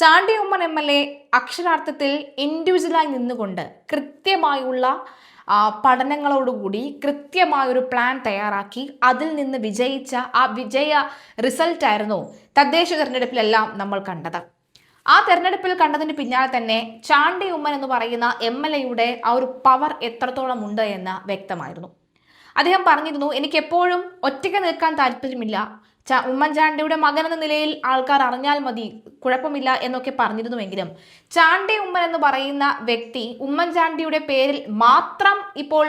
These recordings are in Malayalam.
ചാണ്ടി ഉമ്മൻ MLA അക്ഷരാർത്ഥത്തിൽ ഇൻഡിവിജ്വലായി നിന്നുകൊണ്ട് കൃത്യമായുള്ള പഠനങ്ങളോടുകൂടി കൃത്യമായൊരു പ്ലാൻ തയ്യാറാക്കി അതിൽ നിന്ന് വിജയിച്ച ആ വിജയ റിസൾട്ടായിരുന്നു തദ്ദേശ തെരഞ്ഞെടുപ്പിലെല്ലാം നമ്മൾ കണ്ടത്. ആ തെരഞ്ഞെടുപ്പിൽ കണ്ടതിന് പിന്നാലെ തന്നെ ചാണ്ടി ഉമ്മൻ എന്ന് പറയുന്ന MLAയുടെ ആ ഒരു പവർ എത്രത്തോളം ഉണ്ട് എന്ന് വ്യക്തമായിരുന്നു. അദ്ദേഹം പറഞ്ഞിരുന്നു, എനിക്ക് എപ്പോഴും ഒറ്റയ്ക്ക് നിൽക്കാൻ താല്പര്യമില്ല, ഉമ്മൻചാണ്ടിയുടെ മകൻ എന്ന നിലയിൽ ആൾക്കാർ അറിഞ്ഞാൽ മതി, കുഴപ്പമില്ല എന്നൊക്കെ പറഞ്ഞിരുന്നുവെങ്കിലും ചാണ്ടി ഉമ്മൻ എന്ന് പറയുന്ന വ്യക്തി ഉമ്മൻചാണ്ടിയുടെ പേരിൽ മാത്രം ഇപ്പോൾ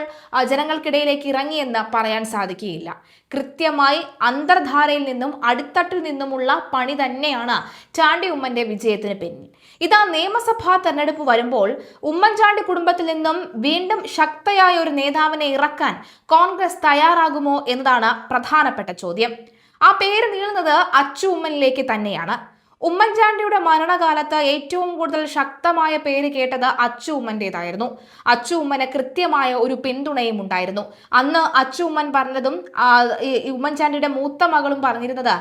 ജനങ്ങൾക്കിടയിലേക്ക് ഇറങ്ങിയെന്ന് പറയാൻ സാധിക്കുകയില്ല. കൃത്യമായി അന്തർധാരയിൽ നിന്നും അടിത്തട്ടിൽ നിന്നുമുള്ള പണി തന്നെയാണ് ചാണ്ടി ഉമ്മന്റെ വിജയത്തിന് പിന്നിൽ. ഇതാ നിയമസഭാ തെരഞ്ഞെടുപ്പ് വരുമ്പോൾ ഉമ്മൻചാണ്ടി കുടുംബത്തിൽ നിന്നും വീണ്ടും ശക്തയായ ഒരു നേതാവിനെ ഇറക്കാൻ കോൺഗ്രസ് തയ്യാറാകുമോ എന്നതാണ് പ്രധാനപ്പെട്ട ചോദ്യം. ആ പേര് നീളുന്നത് അച്ചു ഉമ്മനിലേക്ക് തന്നെയാണ്. ഉമ്മൻചാണ്ടിയുടെ മരണകാലത്ത് ഏറ്റവും കൂടുതൽ ശക്തമായ പേര് കേട്ടത് അച്ചു ഉമ്മന്റേതായിരുന്നു. അച്ചു ഉമ്മന് കൃത്യമായ ഒരു പിന്തുണയും ഉണ്ടായിരുന്നു. അന്ന് അച്ചു ഉമ്മൻ പറഞ്ഞതും ഉമ്മൻചാണ്ടിയുടെ മൂത്ത മകളും പറഞ്ഞിരുന്നത്,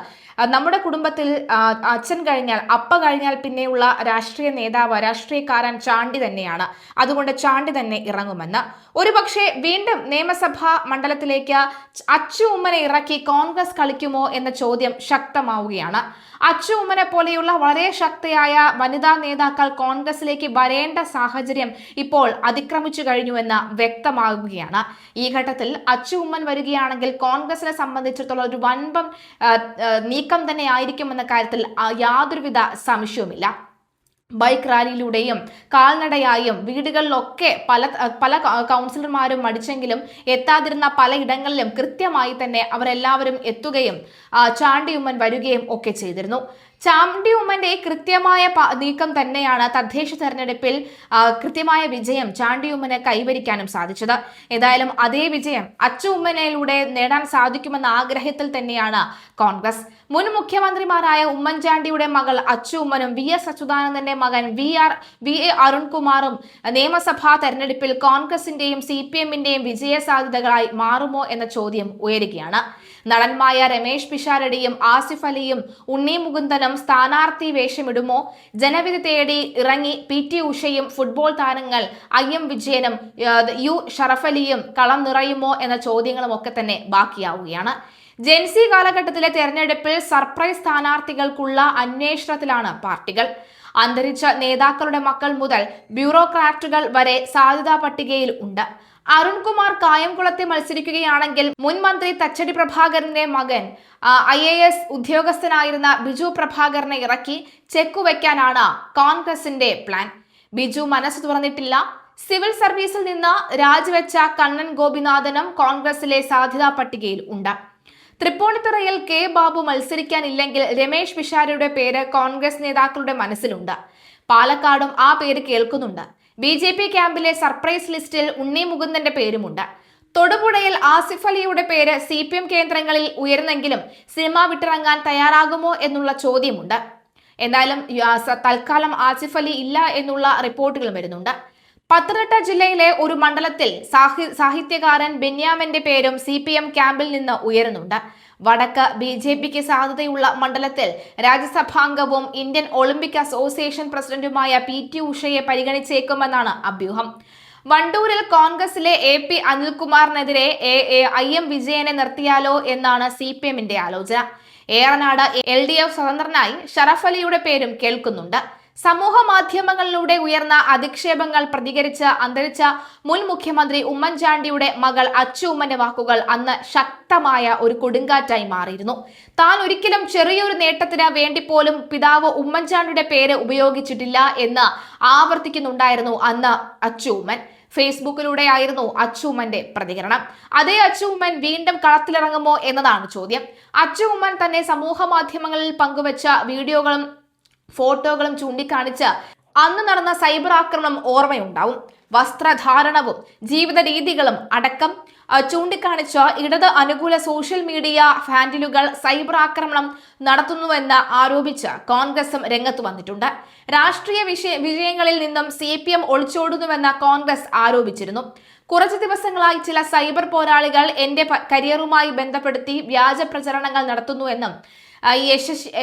നമ്മുടെ കുടുംബത്തിൽ അച്ഛൻ കഴിഞ്ഞാൽ അപ്പ കഴിഞ്ഞാൽ പിന്നെയുള്ള രാഷ്ട്രീയ നേതാവ് രാഷ്ട്രീയക്കാരൻ ചാണ്ടി തന്നെയാണ്, അതുകൊണ്ട് ചാണ്ടി തന്നെ ഇറങ്ങുമെന്ന്. ഒരുപക്ഷെ വീണ്ടും നിയമസഭാ മണ്ഡലത്തിലേക്ക് അച്ചു ഉമ്മനെ ഇറക്കി കോൺഗ്രസ് കളിക്കുമോ എന്ന ചോദ്യം ശക്തമാവുകയാണ്. അച്ചു ഉമ്മനെ പോലെയുള്ള വളരെ ശക്തയായ വനിതാ നേതാക്കൾ കോൺഗ്രസിലേക്ക് വരേണ്ട സാഹചര്യം ഇപ്പോൾ അതിക്രമിച്ചു കഴിഞ്ഞുവെന്ന് വ്യക്തമാകുകയാണ്. ഈ ഘട്ടത്തിൽ അച്ചു ഉമ്മൻ വരികയാണെങ്കിൽ കോൺഗ്രസിനെ സംബന്ധിച്ചിടത്തോളം ഒരു വൻപം നീക്കം തന്നെ ആയിരിക്കുമെന്ന കാര്യത്തിൽ യാതൊരുവിധ സംശയവുമില്ല. ബൈക്ക് റാലിയിലൂടെയും കാൽനടയായും വീടുകളിലൊക്കെ പല കൗൺസിലർമാരും മടിച്ചെങ്കിലും എത്താതിരുന്ന പലയിടങ്ങളിലും കൃത്യമായി തന്നെ അവരെല്ലാവരും എത്തുകയും ചാണ്ടി ഉമ്മൻ വരികയും ഒക്കെ ചെയ്തിരുന്നു. ചാണ്ടി ഉമ്മന്റെ കൃത്യമായ നീക്കം തന്നെയാണ് തദ്ദേശ തെരഞ്ഞെടുപ്പിൽ കൃത്യമായ വിജയം ചാണ്ടി ഉമ്മനെ കൈവരിക്കാനും സാധിച്ചത്. ഏതായാലും അതേ വിജയം അച്ചു ഉമ്മനിലൂടെ നേടാൻ സാധിക്കുമെന്ന ആഗ്രഹത്തിൽ തന്നെയാണ് കോൺഗ്രസ്. മുൻ മുഖ്യമന്ത്രിമാരായ ഉമ്മൻചാണ്ടിയുടെ മകൾ അച്ചു ഉമ്മനും VS അച്യുതാനന്ദന്റെ മകൻ VA അരുൺകുമാറും നിയമസഭാ തെരഞ്ഞെടുപ്പിൽ കോൺഗ്രസിന്റെയും CPMന്റെയും വിജയ സാധ്യതകളായി മാറുമോ എന്ന ചോദ്യം ഉയരുകയാണ്. നടന്മായ രമേശ് പിഷാരടിയും ആസിഫ് അലിയും ഉണ്ണി മുകുന്ദനും സ്ഥാനാർത്ഥി വേഷമിടുമോ? ജനവിധി തേടി ഇറങ്ങി PT ഉഷയും ഫുട്ബോൾ താരങ്ങൾ IM വിജയനും U ഷറഫലിയും കളം നിറയുമോ എന്ന ചോദ്യങ്ങളും ഒക്കെ തന്നെ ബാക്കിയാവുകയാണ്. ജെൻസി കാലഘട്ടത്തിലെ തെരഞ്ഞെടുപ്പിൽ സർപ്രൈസ് സ്ഥാനാർത്ഥികൾക്കുള്ള അന്വേഷണത്തിലാണ് പാർട്ടികൾ. അന്തരിച്ച നേതാക്കളുടെ മക്കൾ മുതൽ ബ്യൂറോക്രാറ്റുകൾ വരെ സാധ്യതാ പട്ടികയിൽ ഉണ്ട്. അരുൺകുമാർ കായംകുളത്തെ മത്സരിക്കുകയാണെങ്കിൽ മുൻ മന്ത്രി തച്ചടി പ്രഭാകരന്റെ മകൻ IAS ഉദ്യോഗസ്ഥനായിരുന്ന ബിജു പ്രഭാകരനെ ഇറക്കി ചെക്കുവെക്കാനാണ് കോൺഗ്രസിന്റെ പ്ലാൻ. ബിജു മനസ്സ് തുറന്നിട്ടില്ല. സിവിൽ സർവീസിൽ നിന്ന് രാജിവെച്ച കണ്ണൻ ഗോപിനാഥനും കോൺഗ്രസിലെ സാധ്യതാ പട്ടികയിൽ ഉണ്ട്. തൃപ്പൂണിത്തുറയിൽ K ബാബു മത്സരിക്കാനില്ലെങ്കിൽ രമേശ് പിഷാരയുടെ പേര് കോൺഗ്രസ് നേതാക്കളുടെ മനസ്സിലുണ്ട്. പാലക്കാടും ആ പേര് കേൾക്കുന്നുണ്ട്. BJP ക്യാമ്പിലെ സർപ്രൈസ് ലിസ്റ്റിൽ ഉണ്ണി മുകുന്ദന്റെ പേരുമുണ്ട്. തൊടുപുഴയിൽ ആസിഫ് അലിയുടെ പേര് CPM കേന്ദ്രങ്ങളിൽ ഉയർന്നെങ്കിലും സിനിമ വിട്ടിറങ്ങാൻ തയ്യാറാകുമോ എന്നുള്ള ചോദ്യമുണ്ട്. എന്തായാലും തൽക്കാലം ആസിഫ് അലി ഇല്ല എന്നുള്ള റിപ്പോർട്ടുകൾ വരുന്നുണ്ട്. പത്തനംതിട്ട ജില്ലയിലെ ഒരു മണ്ഡലത്തിൽ സാഹിത്യകാരൻ ബെന്യാമിന്റെ പേരും CPM ക്യാമ്പിൽ നിന്ന് ഉയരുന്നുണ്ട്. വടക്ക് BJPക്ക് സാധ്യതയുള്ള മണ്ഡലത്തിൽ രാജ്യസഭാംഗവും ഇന്ത്യൻ ഒളിമ്പിക് അസോസിയേഷൻ പ്രസിഡന്റുമായ PT ഉഷയെ പരിഗണിച്ചേക്കുമെന്നാണ് അഭ്യൂഹം. വണ്ടൂരിൽ കോൺഗ്രസിലെ AP അനിൽകുമാറിനെതിരെ IM വിജയനെ നിർത്തിയാലോ എന്നാണ് CPMന്റെ ആലോചന. ഏറനാട് LDF സ്വതന്ത്രനായി ഷറഫ് അലിയുടെ പേരും കേൾക്കുന്നുണ്ട്. സമൂഹ മാധ്യമങ്ങളിലൂടെ ഉയർന്ന അധിക്ഷേപങ്ങൾ പ്രതികരിച്ച് അന്തരിച്ച മുൻ മുഖ്യമന്ത്രി ഉമ്മൻചാണ്ടിയുടെ മകൾ അച്ചു ഉമ്മന്റെ വാക്കുകൾ അന്ന് ശക്തമായ ഒരു കൊടുങ്കാറ്റായി മാറിയിരുന്നു. താൻ ഒരിക്കലും ചെറിയൊരു നേട്ടത്തിന് വേണ്ടി പോലും പിതാവ് ഉമ്മൻചാണ്ടിയുടെ പേര് ഉപയോഗിച്ചിട്ടില്ല എന്ന് ആവർത്തിക്കുന്നുണ്ടായിരുന്നു അന്ന് അച്ചു ഉമ്മൻ. ഫേസ്ബുക്കിലൂടെ ആയിരുന്നു അച്ചു ഉമ്മന്റെ പ്രതികരണം. അതേ അച്ചു ഉമ്മൻ വീണ്ടും കളത്തിലിറങ്ങുമോ എന്നതാണ് ചോദ്യം. അച്ചു ഉമ്മൻ തന്നെ സമൂഹ മാധ്യമങ്ങളിൽ പങ്കുവച്ച വീഡിയോകളും ഫോട്ടോകളും ചൂണ്ടിക്കാണിച്ച് അന്ന് നടന്ന സൈബർ ആക്രമണം ഓർമ്മയുണ്ടാവും. വസ്ത്രധാരണവും ജീവിത രീതികളും അടക്കം ചൂണ്ടിക്കാണിച്ച ഇടത് അനുകൂല സോഷ്യൽ മീഡിയ ഹാൻഡിലുകൾ സൈബർ ആക്രമണം നടത്തുന്നുവെന്ന് ആരോപിച്ച് കോൺഗ്രസും രംഗത്ത് വന്നിട്ടുണ്ട്. രാഷ്ട്രീയ വിഷയങ്ങളിൽ നിന്നും CPM ഒളിച്ചോടുന്നുവെന്ന് കോൺഗ്രസ് ആരോപിച്ചിരുന്നു. കുറച്ചു ദിവസങ്ങളായി ചില സൈബർ പോരാളികൾ എന്റെ കരിയറുമായി ബന്ധപ്പെടുത്തി വ്യാജ പ്രചരണങ്ങൾ നടത്തുന്നുവെന്നും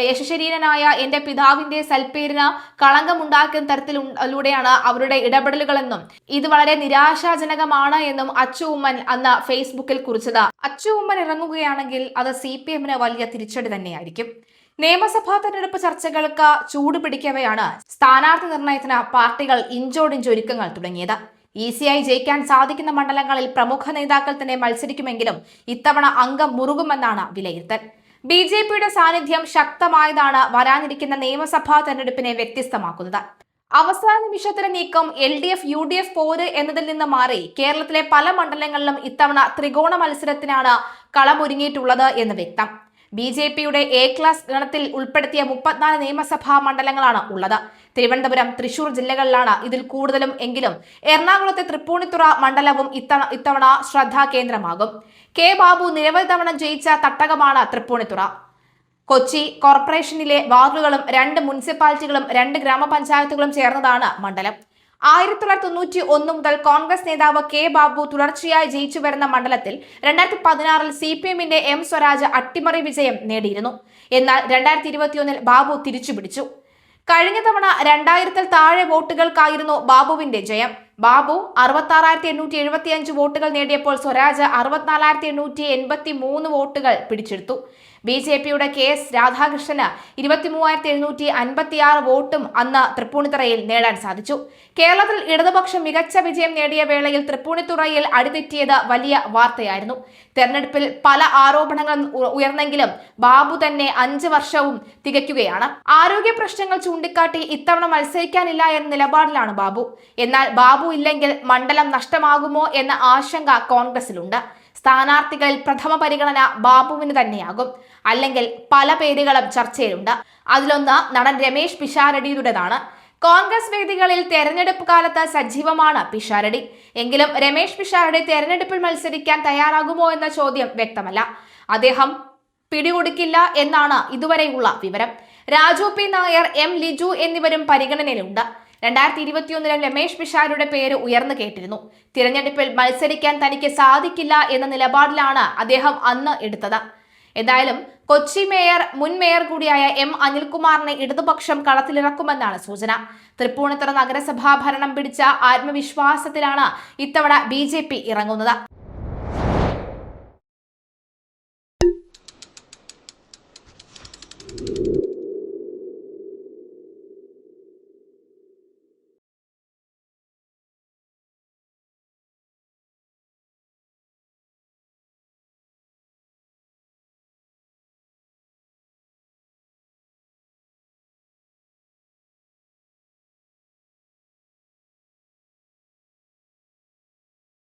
യശശരീരനായ എൻ്റെ പിതാവിന്റെ സൽപ്പേരിന് കളങ്കമുണ്ടാക്കുന്ന തരത്തിലൂടെയാണ് അവരുടെ ഇടപെടലുകളെന്നും ഇത് വളരെ നിരാശാജനകമാണ് എന്നും അച്ചു ഉമ്മൻ അന്ന് ഫേസ്ബുക്കിൽ കുറിച്ചത്. അച്ചു ഉമ്മൻ ഇറങ്ങുകയാണെങ്കിൽ അത് CPM-ന് വലിയ തിരിച്ചടി തന്നെയായിരിക്കും. നിയമസഭാ തെരഞ്ഞെടുപ്പ് ചർച്ചകൾക്ക് ചൂടുപിടിക്കവെയാണ് സ്ഥാനാർത്ഥി നിർണയത്തിന് പാർട്ടികൾ ഇഞ്ചോടിഞ്ച് ഒരുക്കങ്ങൾ തുടങ്ങിയത്. ഈസിയായി ജയിക്കാൻ സാധിക്കുന്ന മണ്ഡലങ്ങളിൽ പ്രമുഖ നേതാക്കൾ തന്നെ മത്സരിക്കുമെങ്കിലും ഇത്തവണ അംഗം മുറുകുമെന്നാണ് വിലയിരുത്തൽ. BJPയുടെ സാന്നിധ്യം ശക്തമായതാണ് വരാനിരിക്കുന്ന നിയമസഭാ തെരഞ്ഞെടുപ്പിനെ വ്യത്യസ്തമാക്കുന്നത്. അവസാന നിമിഷത്തിലെ നീക്കം LDF UDF പോര് എന്നതിൽ നിന്ന് മാറി കേരളത്തിലെ പല മണ്ഡലങ്ങളിലും ഇത്തവണ ത്രികോണ മത്സരത്തിനാണ് കളമൊരുങ്ങിയിട്ടുള്ളത് എന്ന് വ്യക്തം. BJPയുടെ A ക്ലാസ് ഗണത്തിൽ ഉൾപ്പെടുത്തിയ 34 നിയമസഭാ മണ്ഡലങ്ങളാണ് ഉള്ളത്. തിരുവനന്തപുരം, തൃശൂർ ജില്ലകളിലാണ് ഇതിൽ കൂടുതലും എങ്കിലും എറണാകുളത്തെ തൃപ്പൂണിത്തുറ മണ്ഡലവും ഇത്തവണ ശ്രദ്ധാകേന്ദ്രമാകും. K ബാബു നിരവധി തവണ ജയിച്ച തട്ടകമാണ് തൃപ്പൂണിത്തുറ. കൊച്ചി കോർപ്പറേഷനിലെ വാർഡുകളും 2 മുനിസിപ്പാലിറ്റികളും 2 ഗ്രാമപഞ്ചായത്തുകളും ചേർന്നതാണ് മണ്ഡലം. 1991 മുതൽ കോൺഗ്രസ് നേതാവ് K ബാബു തുടർച്ചയായി ജയിച്ചു വരുന്ന മണ്ഡലത്തിൽ 2016-ൽ CPM-ന്റെ M സ്വരാജ് അട്ടിമറി വിജയം നേടിയിരുന്നു. എന്നാൽ 2021-ൽ ബാബു തിരിച്ചുപിടിച്ചു. കഴിഞ്ഞ തവണ 2000-ൽ താഴെ വോട്ടുകൾക്കായിരുന്നു ബാബുവിന്റെ ജയം. ബാബു 66,875 വോട്ടുകൾ നേടിയപ്പോൾ സ്വരാജ് 64,883 വോട്ടുകൾ പിടിച്ചെടുത്തു. BJPയുടെ KS രാധാകൃഷ്ണന് 23,756 വോട്ടും അന്ന് തൃപ്പൂണിത്തുറയിൽ നേടാൻ സാധിച്ചു. കേരളത്തിൽ ഇടതുപക്ഷം മികച്ച വിജയം നേടിയ വേളയിൽ തൃപ്പൂണിത്തുറയിൽ അടിതെറ്റിയത് വലിയ വാർത്തയായിരുന്നു. തെരഞ്ഞെടുപ്പിൽ പല ആരോപണങ്ങളും ഉയർന്നെങ്കിലും ബാബു തന്നെ 5 വർഷവും തികയ്ക്കുകയാണ്. ആരോഗ്യ പ്രശ്നങ്ങൾ ചൂണ്ടിക്കാട്ടി ഇത്തവണ മത്സരിക്കാനില്ല എന്ന നിലപാടിലാണ് ബാബു. എന്നാൽ ബാബു ഇല്ലെങ്കിൽ മണ്ഡലം നഷ്ടമാകുമോ എന്ന ആശങ്ക കോൺഗ്രസിലുണ്ട്. സ്ഥാനാർത്ഥികളിൽ പ്രഥമ പരിഗണന ബാബുവിന് തന്നെയാകും. അല്ലെങ്കിൽ പല പേരുകളും ചർച്ചയിലുണ്ട്. അതിലൊന്ന് നടൻ രമേശ് പിഷാരടിയുടേതാണ്. കോൺഗ്രസ് വേദികളിൽ തെരഞ്ഞെടുപ്പ് കാലത്ത് സജീവമാണ് പിഷാരടി. എങ്കിലും രമേശ് പിഷാരടി തെരഞ്ഞെടുപ്പിൽ മത്സരിക്കാൻ തയ്യാറാകുമോ എന്ന ചോദ്യം വ്യക്തമല്ല. അദ്ദേഹം പിടികൊടുക്കില്ല എന്നാണ് ഇതുവരെയുള്ള വിവരം. രാജു P നായർ, M ലിജു എന്നിവരും പരിഗണനയിലുണ്ട്. 2021-ൽ രമേശ് പിഷാരടിയുടെ പേര് ഉയർന്നു കേട്ടിരുന്നു. തിരഞ്ഞെടുപ്പിൽ മത്സരിക്കാൻ തനിക്ക് സാധിക്കില്ല എന്ന നിലപാടിലാണ് അദ്ദേഹം അന്ന് എടുത്തത്. എന്തായാലും കൊച്ചി മുൻ മേയർ കൂടിയായ M അനിൽകുമാറിനെ ഇടതുപക്ഷം കളത്തിലിറക്കുമെന്നാണ് സൂചന. തൃപ്പൂണിത്തുറ നഗരസഭാ ഭരണം പിടിച്ച ആത്മവിശ്വാസത്തിലാണ് ഇത്തവണ BJP ഇറങ്ങുന്നത്.